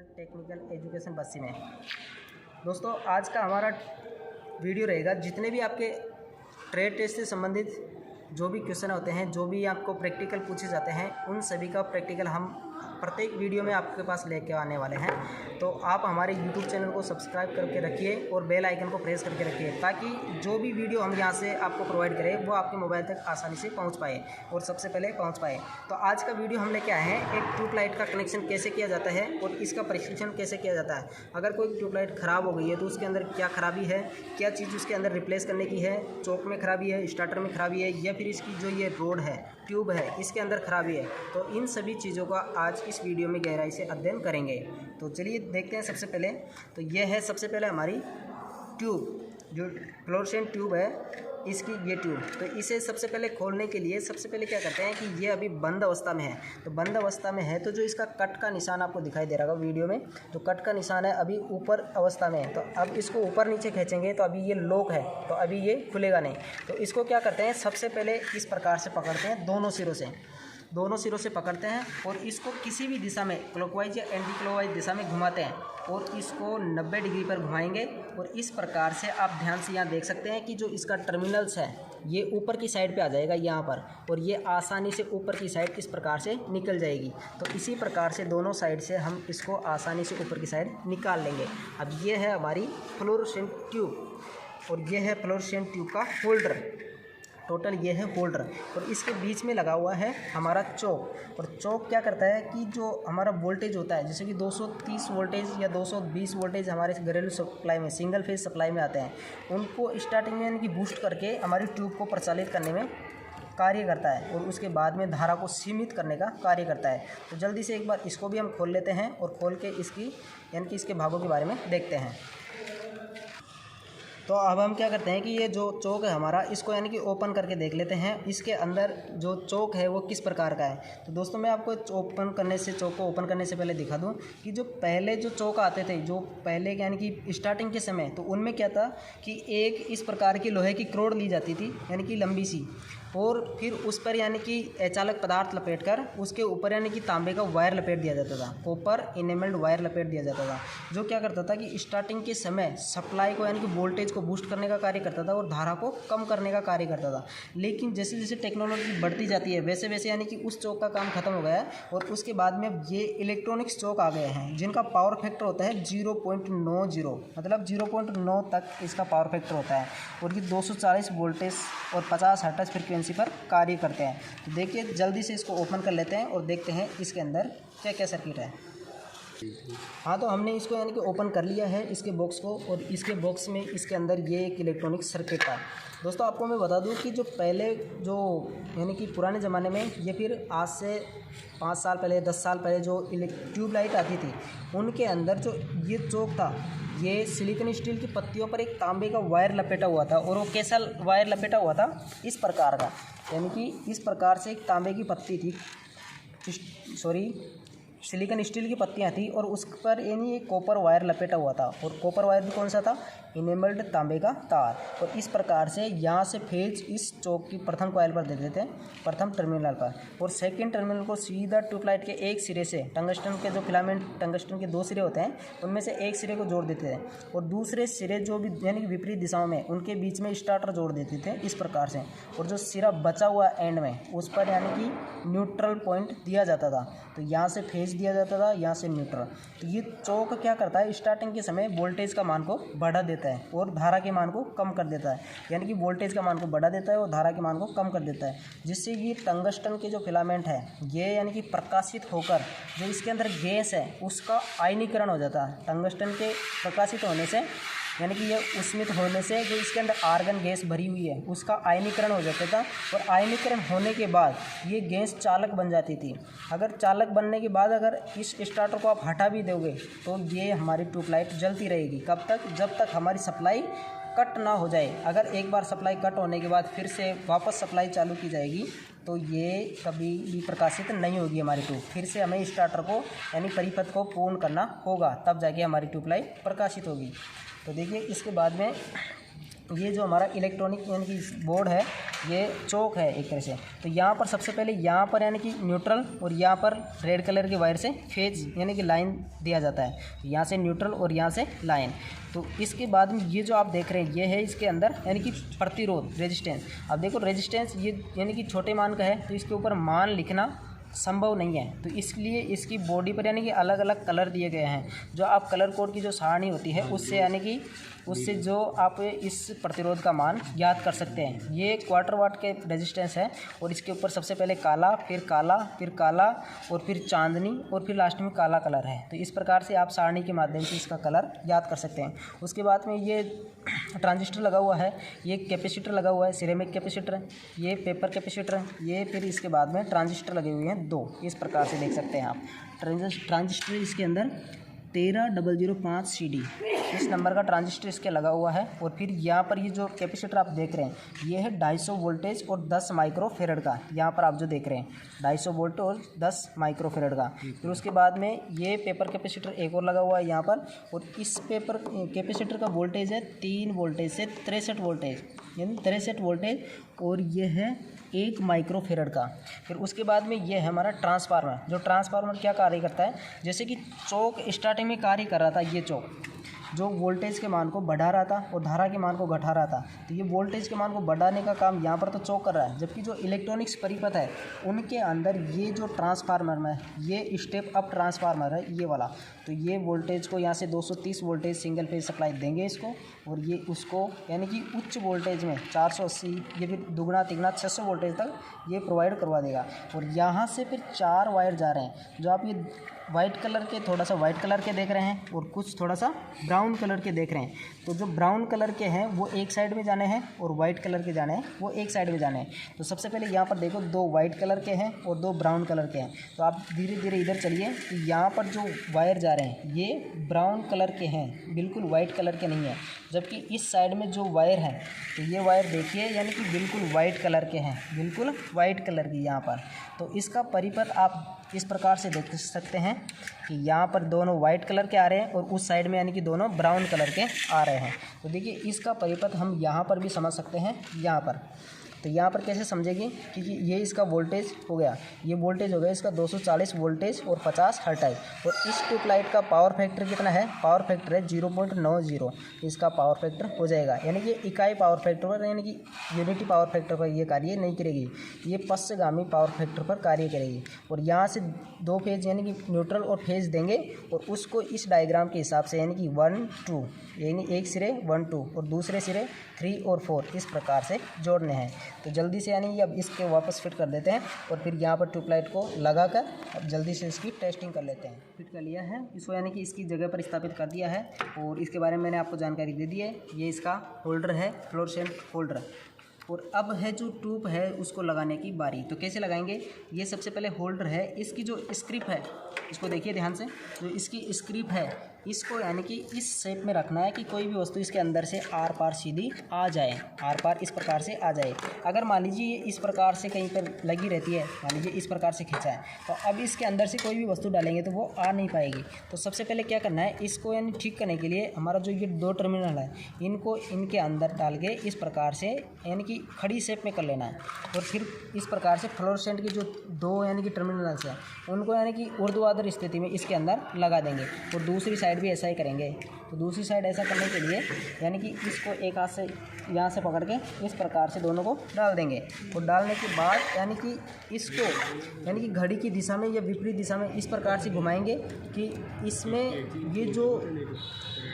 National technical education Bassi में। दोस्तों आज का हमारा वीडियो रहेगा जितने भी आपके ट्रेड टेस्ट से संबंधित जो भी क्वेश्चन होते हैं, जो भी आपको प्रैक्टिकल पूछे जाते हैं, उन सभी का प्रैक्टिकल हम प्रत्येक वीडियो में आपके पास लेके आने वाले हैं। तो आप हमारे YouTube चैनल को सब्सक्राइब करके रखिए और बेल आइकन को प्रेस करके रखिए ताकि जो भी वीडियो हम यहाँ से आपको प्रोवाइड करें वो आपके मोबाइल तक आसानी से पहुँच पाए और सबसे पहले पहुँच पाए। तो आज का वीडियो हम लेके आए हैं एक ट्यूबलाइट का कनेक्शन कैसे किया जाता है और इसका परीक्षण कैसे किया जाता है। अगर कोई ट्यूबलाइट ख़राब हो गई है तो उसके अंदर क्या खराबी है, क्या चीज़ उसके अंदर रिप्लेस करने की है, चौक में खराबी है, स्टार्टर में खराबी है, या फिर इसकी जो ये रोड है, ट्यूब है, इसके अंदर खराबी है। तो इन सभी चीज़ों का आज इस वीडियो में गहराई से अध्ययन करेंगे। तो चलिए देखते हैं। सबसे पहले तो यह है सबसे पहले हमारी ट्यूब, जो फ्लोरोसेंट ट्यूब है, इसकी ये ट्यूब। तो इसे सबसे पहले खोलने के लिए सबसे पहले क्या करते हैं कि ये अभी बंद अवस्था में है। तो बंद अवस्था में है तो जो इसका कट का निशान आपको दिखाई दे रहा होगा वीडियो में, तो कट का निशान है अभी ऊपर अवस्था में है। तो अब इसको ऊपर नीचे खींचेंगे तो अभी ये लॉक है, तो अभी ये खुलेगा नहीं। तो इसको क्या करते हैं, सबसे पहले इस प्रकार से पकड़ते हैं, दोनों सिरों से पकड़ते हैं और इसको किसी भी दिशा में क्लॉकवाइज या एंटी क्लॉकवाइज दिशा में घुमाते हैं और इसको 90 डिग्री पर घुमाएंगे। और इस प्रकार से आप ध्यान से यहाँ देख सकते हैं कि जो इसका टर्मिनल्स है ये ऊपर की साइड पे आ जाएगा यहाँ पर, और ये आसानी से ऊपर की साइड इस प्रकार से निकल जाएगी। तो इसी प्रकार से दोनों साइड से हम इसको आसानी से ऊपर की साइड निकाल लेंगे। अब ये है हमारी फ्लोरोसेंट ट्यूब और ये है फ्लोरोसेंट ट्यूब का होल्डर। टोटल ये है होल्डर और इसके बीच में लगा हुआ है हमारा चौक। और चौक क्या करता है कि जो हमारा वोल्टेज होता है, जैसे कि 230 वोल्टेज या 220 वोल्टेज हमारे घरेलू सप्लाई में, सिंगल फेज सप्लाई में आते हैं, उनको स्टार्टिंग में यानी कि बूस्ट करके हमारी ट्यूब को प्रचालित करने में कार्य करता है और उसके बाद में धारा को सीमित करने का कार्य करता है। तो जल्दी से एक बार इसको भी हम खोल लेते हैं और खोल के इसकी यानी कि इसके भागों के बारे में देखते हैं। तो अब हम क्या करते हैं कि ये जो चौक है हमारा, इसको यानी कि ओपन करके देख लेते हैं इसके अंदर जो चौक है वो किस प्रकार का है। तो दोस्तों मैं आपको चौक को ओपन करने से पहले दिखा दूं कि जो पहले जो चौक आते थे, जो पहले यानी कि स्टार्टिंग के समय, तो उनमें क्या था कि एक इस प्रकार की लोहे की क्रोड ली जाती थी यानी कि लंबी सी, और फिर उस पर यानी कि चालक पदार्थ लपेटकर उसके ऊपर यानी कि तांबे का वायर लपेट दिया जाता था, कॉपर इनेमल्ड वायर लपेट दिया जाता था, जो क्या करता था कि स्टार्टिंग के समय सप्लाई को यानी कि वोल्टेज को बूस्ट करने का कार्य करता था और धारा को कम करने का कार्य करता था। लेकिन जैसे जैसे टेक्नोलॉजी बढ़ती जाती है वैसे वैसे यानी कि उस चौक का काम खत्म हो गया है और उसके बाद में अब ये इलेक्ट्रॉनिक्स चौक आ गए हैं जिनका पावर फैक्टर होता है 0.90, मतलब 0.9 तक इसका पावर फैक्टर होता है और ये 240 वोल्टेज और 50 हर्ट्ज फ्रीक्वेंसी पर कार्य करते हैं। तो देखिए जल्दी से इसको ओपन कर लेते हैं और देखते हैं इसके अंदर क्या क्या सर्किट है। हाँ, तो हमने इसको यानी कि ओपन कर लिया है इसके बॉक्स को, और इसके बॉक्स में इसके अंदर ये एक इलेक्ट्रॉनिक सर्किट है। दोस्तों आपको मैं बता दूं कि जो पहले जो यानी कि पुराने ज़माने में, ये फिर आज से 5 साल पहले 10 साल पहले जो ट्यूबलाइट आती थी उनके अंदर जो ये चौक था, ये सिलिकॉन स्टील की पत्तियों पर एक तांबे का वायर लपेटा हुआ था। और वो कैसा वायर लपेटा हुआ था, इस प्रकार का, यानी कि इस प्रकार से एक तांबे की पत्ती थी, सिलिकॉन स्टील की पत्तियां थी और उस पर यानी एक कॉपर वायर लपेटा हुआ था। और कॉपर वायर भी कौन सा था, इनेमल्ड तांबे का तार। और इस प्रकार से यहाँ से फेज इस चौक की प्रथम कॉइल पर दे देते हैं, प्रथम टर्मिनल पर, और सेकंड टर्मिनल को सीधा ट्यूबलाइट के एक सिरे से, टंगस्टन के जो फिलामेंट टंगस्टन के 2 सिरे होते हैं उनमें से एक सिरे को जोड़ देते हैं और दूसरे सिरे जो भी यानी कि विपरीत दिशाओं में, उनके बीच में स्टार्टर जोड़ देते थे इस प्रकार से। और जो सिरा बचा हुआ एंड में उस पर यानी कि न्यूट्रल पॉइंट दिया जाता था। तो यहाँ से फेज दिया जाता था, यहाँ से न्यूट्रल। तो ये चौक क्या करता है, स्टार्टिंग के समय वोल्टेज का मान को बढ़ा देता है और धारा के मान को कम कर देता है, यानी कि वोल्टेज का मान को बढ़ा देता है और धारा के मान को कम कर देता है, जिससे ये टंगस्टन के जो फिलामेंट है ये यानी कि प्रकाशित होकर जो इसके अंदर गैस है उसका आयनीकरण हो जाता है। टंगस्टन के प्रकाशित होने से यानी कि ये उष्मित होने से जो इसके अंदर आर्गन गैस भरी हुई है उसका आयनीकरण हो जाता था, और आयनीकरण होने के बाद ये गैस चालक बन जाती थी। अगर चालक बनने के बाद अगर इस स्टार्टर को आप हटा भी दोगे तो ये हमारी ट्यूबलाइट जलती रहेगी। कब तक, जब तक हमारी सप्लाई कट ना हो जाए। अगर एक बार सप्लाई कट होने के बाद फिर से वापस सप्लाई चालू की जाएगी तो ये कभी भी प्रकाशित नहीं होगी हमारी ट्यूब। फिर से हमें स्टार्टर को यानी परिपथ को पूर्ण करना होगा, तब जाके हमारी ट्यूबलाइट प्रकाशित होगी। तो देखिए इसके बाद में ये जो हमारा इलेक्ट्रॉनिक यानी कि बोर्ड है, ये चौक है एक तरह से। तो यहाँ पर सबसे पहले यहाँ पर यानी कि न्यूट्रल और यहाँ पर रेड कलर के वायर से फेज यानी कि लाइन दिया जाता है। यहाँ से न्यूट्रल और यहाँ से लाइन। तो इसके बाद में ये जो आप देख रहे हैं ये है इसके अंदर यानी कि प्रतिरोध, रेजिस्टेंस। अब देखो रेजिस्टेंस ये यानी कि छोटे मान का है, तो इसके ऊपर मान लिखना संभव नहीं है। तो इसलिए इसकी बॉडी पर यानी कि अलग अलग कलर दिए गए हैं। जो आप कलर कोड की जो सारणी होती है उससे यानी कि उससे जो आप इस प्रतिरोध का मान याद कर सकते हैं। ये क्वार्टर वाट के रेजिस्टेंस है और इसके ऊपर सबसे पहले काला, फिर काला, फिर काला और फिर चांदनी और फिर लास्ट में काला कलर है। तो इस प्रकार से आप सारणी के माध्यम से इसका कलर याद कर सकते हैं। उसके बाद में ये ट्रांजिस्टर लगा हुआ है, ये कैपेसिटर लगा हुआ है, सिरेमिक कैपेसिटर, ये पेपर कैपेसिटर, ये फिर इसके बाद में ट्रांजिस्टर लगे हुए हैं 2। इस प्रकार से देख सकते हैं आप। ट्रांजिस्टर इसके अंदर 13005 CD इस नंबर का ट्रांजिस्टर इसके लगा हुआ है। और फिर यहाँ पर ये जो कैपेसिटर आप देख रहे हैं ये है 250 वोल्टेज और 10 माइक्रोफेरेड का। यहाँ पर आप जो देख रहे हैं 250 वोल्ट और 10 माइक्रोफेरेड का। फिर उसके बाद में ये पेपर कैपेसिटर एक और लगा हुआ है यहाँ पर। और इस पेपर कैपेसिटर का वोल्टेज है 3 वोल्टेज से 63 वोल्टेज, यानी 63 वोल्टेज, और ये है 1 माइक्रोफेरेड का। फिर उसके बाद में ये है हमारा ट्रांसफार्मर। जो ट्रांसफार्मर क्या कार्य करता है, जैसे कि चौक स्टार्टिंग में कार्य कर रहा था, ये चौक जो वोल्टेज के मान को बढ़ा रहा था और धारा के मान को घटा रहा था। तो ये वोल्टेज के मान को बढ़ाने का काम यहाँ पर तो चौक कर रहा है, जबकि जो इलेक्ट्रॉनिक्स परिपथ है उनके अंदर ये जो ट्रांसफार्मर में ये स्टेप अप ट्रांसफार्मर है ये वाला। तो ये वोल्टेज को यहाँ से 230 वोल्टेज सिंगल फेज सप्लाई देंगे इसको, और ये उसको यानी कि उच्च वोल्टेज में 480 ये फिर दुगना तिगना 600 वोल्टेज तक ये प्रोवाइड करवा देगा। और यहाँ से फिर 4 वायर जा रहे हैं, जो आप ये वाइट कलर के, थोड़ा सा वाइट कलर के देख रहे हैं और कुछ थोड़ा सा ब्राउन कलर के देख रहे हैं। तो जो ब्राउन कलर के हैं वो एक साइड में जाने हैं और वाइट कलर के जाने हैं वो एक साइड में जाने हैं। तो सबसे पहले यहाँ पर देखो 2 वाइट कलर के हैं और 2 ब्राउन कलर के हैं। तो आप धीरे धीरे इधर चलिए कि यहाँ पर जो वायर जा रहे हैं ये ब्राउन कलर के हैं, बिल्कुल वाइट कलर के नहीं हैं। जबकि इस साइड में जो वायर है, तो ये वायर देखिए यानी कि बिल्कुल वाइट कलर के हैं, बिल्कुल वाइट कलर की यहाँ पर। तो इसका परिपथ आप इस प्रकार से देख सकते हैं कि यहाँ पर दोनों वाइट कलर के आ रहे हैं और उस साइड में यानी कि दोनों ब्राउन कलर के आ रहे हैं। तो देखिए इसका परिपथ हम यहाँ पर भी समझ सकते हैं यहाँ पर। तो यहाँ पर कैसे समझेंगे, क्योंकि ये इसका वोल्टेज हो गया, ये वोल्टेज हो गया इसका 240 वोल्टेज और 50 हर्ट्ज। और इस ट्यूबलाइट का पावर फैक्टर कितना है, पावर फैक्टर है 0.90। इसका पावर फैक्टर हो जाएगा, यानी कि इकाई पावर फैक्टर पर यानी कि यूनिटी पावर फैक्टर पर ये कार्य नहीं करेगी, ये पश्चगामी पावर फैक्टर पर कार्य करेगी। और यहाँ से 2 फेज यानी कि न्यूट्रल और फेज देंगे और उसको इस डायग्राम के हिसाब से यानी कि 1 2 यानी एक सिरे 1 2 और दूसरे सिरे 3 और 4 इस प्रकार से जोड़ने हैं। तो जल्दी से यानी अब इसके वापस फिट कर देते हैं और फिर यहाँ पर ट्यूबलाइट को लगाकर अब जल्दी से इसकी टेस्टिंग कर लेते हैं। फिट कर लिया है इसको, यानी कि इसकी जगह पर स्थापित कर दिया है और इसके बारे में मैंने आपको जानकारी दे दी है। ये इसका होल्डर है, फ्लोरेसेंट होल्डर। और अब है जो ट्यूब है उसको लगाने की बारी। तो कैसे लगाएंगे, ये सबसे पहले होल्डर है, इसकी जो स्क्रिप है इसको देखिए ध्यान से, जो इसकी स्क्रिप है इसको यानी कि इस शेप में रखना है कि कोई भी वस्तु इसके अंदर से आर पार सीधी आ जाए, आर पार इस प्रकार से आ जाए। अगर मान लीजिए ये इस प्रकार से कहीं पर लगी रहती है, मान लीजिए इस प्रकार से खींचा है, तो अब इसके अंदर से कोई भी वस्तु डालेंगे तो वो आ नहीं पाएगी। तो सबसे पहले क्या करना है, इसको यानी ठीक करने के लिए हमारा जो ये 2 टर्मिनल है इनको इनके अंदर डाल के इस प्रकार से यानी कि खड़ी शेप में कर लेना है। और फिर इस प्रकार से फ्लोरेसेंट की जो 2 यानी कि टर्मिनल्स हैं उनको यानी कि ऊर्ध्वाधर स्थिति में इसके अंदर लगा देंगे और दूसरी साइड भी ऐसा ही करेंगे। तो दूसरी साइड ऐसा करने के लिए यानी कि इसको एक हाथ से यहाँ से पकड़ के इस प्रकार से दोनों को डाल देंगे। और डालने के बाद यानी कि इसको यानी कि घड़ी की दिशा में या विपरीत दिशा में इस प्रकार से घुमाएंगे कि इसमें ये जो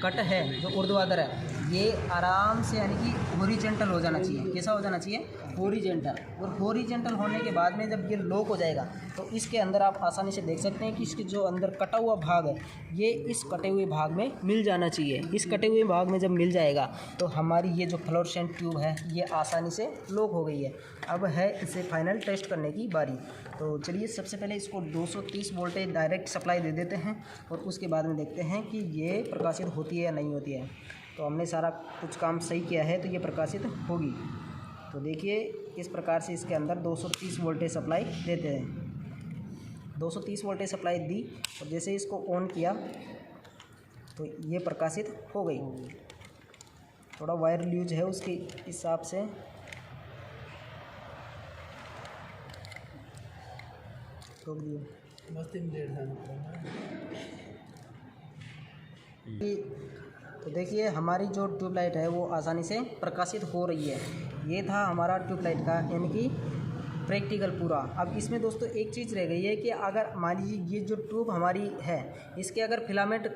कट है जो ऊर्ध्वाधर है ये आराम से यानी कि हॉरिजॉन्टल हो जाना चाहिए। कैसा हो जाना चाहिए, हॉरिजॉन्टल। और हॉरिजॉन्टल होने के बाद में जब ये लॉक हो जाएगा तो इसके अंदर आप आसानी से देख सकते हैं कि इसके जो अंदर कटा हुआ भाग है ये इस कटे हुए भाग में मिल जाना चाहिए। इस कटे हुए भाग में जब मिल जाएगा तो हमारी ये जो फ्लोरेसेंट ट्यूब है ये आसानी से लॉक हो गई है। अब है इसे फाइनल टेस्ट करने की बारी। तो चलिए सबसे पहले इसको 230 वोल्टेज डायरेक्ट सप्लाई दे देते हैं और उसके बाद में देखते हैं कि ये प्रकाशित होती है या नहीं होती है। तो हमने सारा कुछ काम सही किया है तो ये प्रकाशित होगी। तो देखिए इस प्रकार से इसके अंदर 230 वोल्टेज सप्लाई देते हैं। 230 वोल्टेज सप्लाई दी और जैसे इसको ऑन किया तो ये प्रकाशित हो गई। थोड़ा वायर लूज है उसके हिसाब से रोक दिए। तो देखिए हमारी जो ट्यूबलाइट है वो आसानी से प्रकाशित हो रही है। ये था हमारा ट्यूबलाइट का यानी कि प्रैक्टिकल पूरा। अब इसमें दोस्तों एक चीज़ रह गई है कि अगर मान लीजिए ये जो ट्यूब हमारी है इसके अगर फिलामेंट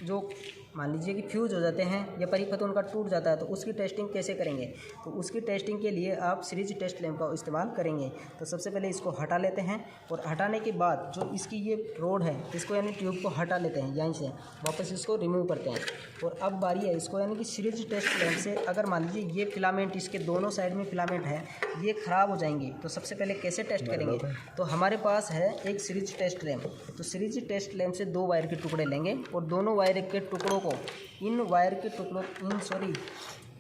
जो मान लीजिए कि फ्यूज हो जाते हैं या परिपथ उनका टूट जाता है तो उसकी टेस्टिंग कैसे करेंगे। तो उसकी टेस्टिंग के लिए आप सीरीज टेस्ट लैंप का इस्तेमाल करेंगे। तो सबसे पहले इसको हटा लेते हैं और हटाने के बाद जो इसकी ये रोड है इसको यानी ट्यूब को हटा लेते हैं, यहीं से वापस इसको रिमूव करते हैं। और अब बारी है इसको यानी कि सीरीज टेस्ट लैंप से अगर मान लीजिए ये फिलामेंट इसके दोनों साइड में फिलामेंट है ये ख़राब हो जाएंगे तो सबसे पहले कैसे टेस्ट करेंगे। तो हमारे पास है एक सीरीज टेस्ट लैंप। तो सीरीज टेस्ट लैंप से 2 वायर के टुकड़े लेंगे और दोनों वायर के टुकड़ों को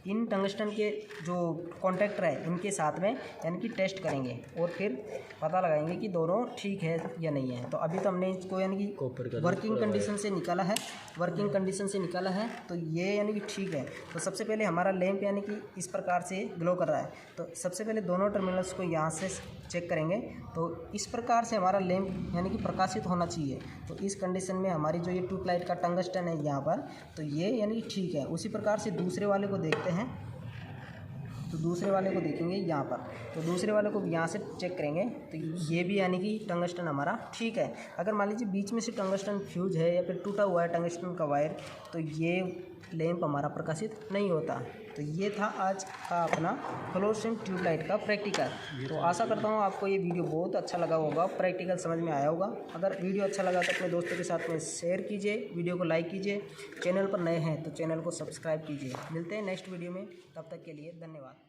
इन टंगस्टन के जो कॉन्टैक्टर है इनके साथ में यानी कि टेस्ट करेंगे और फिर पता लगाएंगे कि दोनों ठीक है या नहीं है। तो अभी तो हमने इसको यानी कि वर्किंग कंडीशन से निकाला है तो ये यानी कि ठीक है। तो सबसे पहले हमारा लैंप यानी कि इस प्रकार से ग्लो कर रहा है। तो सबसे पहले दोनों टर्मिनल्स को यहाँ से चेक करेंगे तो इस प्रकार से हमारा लैंप यानी कि प्रकाशित होना चाहिए। तो इस कंडीशन में हमारी जो ये ट्यूबलाइट का टंगस्टन है यहाँ पर तो ये यानी कि ठीक है। उसी प्रकार से दूसरे वाले को देखते हैं। तो दूसरे वाले को देखेंगे यहाँ पर, तो दूसरे वाले को यहाँ से चेक करेंगे तो ये भी यानी कि टंगस्टन हमारा ठीक है। अगर मान लीजिए बीच में से टंगस्टन फ्यूज है या फिर टूटा हुआ है टंगस्टन का वायर तो ये लैंप हमारा प्रकाशित नहीं होता। तो ये था आज का अपना फ्लोरोसेंट ट्यूबलाइट का प्रैक्टिकल। तो आशा करता हूँ आपको ये वीडियो बहुत अच्छा लगा होगा, प्रैक्टिकल समझ में आया होगा। अगर वीडियो अच्छा लगा तो अपने दोस्तों के साथ में शेयर कीजिए, वीडियो को लाइक कीजिए, चैनल पर नए हैं तो चैनल को सब्सक्राइब कीजिए। मिलते हैं नेक्स्ट वीडियो में, तब तक के लिए धन्यवाद।